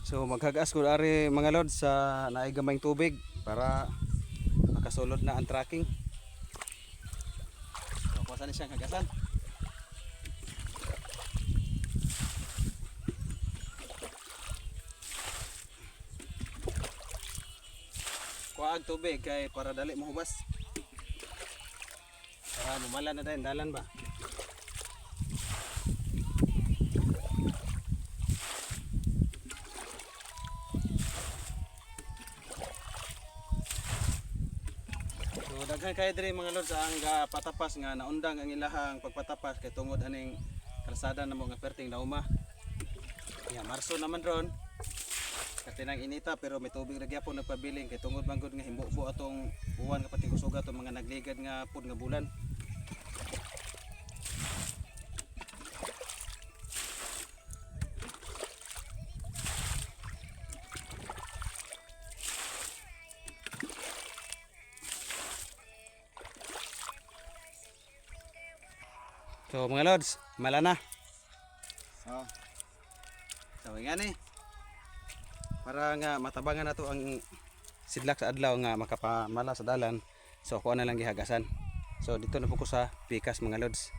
So maghagas ko ari mga lods sa naay gamayng tubig para makasulod na ang tracking. So kuha ni siyang hagasan. Kuha ang tubig kay para dali mahubas. Para lumala na din dalan ba. Daghan kay diri mga lods ang patapas nga naundang ang ilahang pagpatapas kay tungod aning kalsada namo nga perting dauma. Ya Marso naman ron. Katinang inita pero may tubig ra gyapon nagpabiling kay tungod manggod nga himbo-bo atong buwan nga pating kusuga atong mga nagligad nga pud nga bulan. So mga lods, mala na. So nga ni. Para nga matabangan nato ang sidlak sa adlaw nga makapamala sa dalan. So kuha na lang gihagasan. So dito na po ko sa pikas mga lods.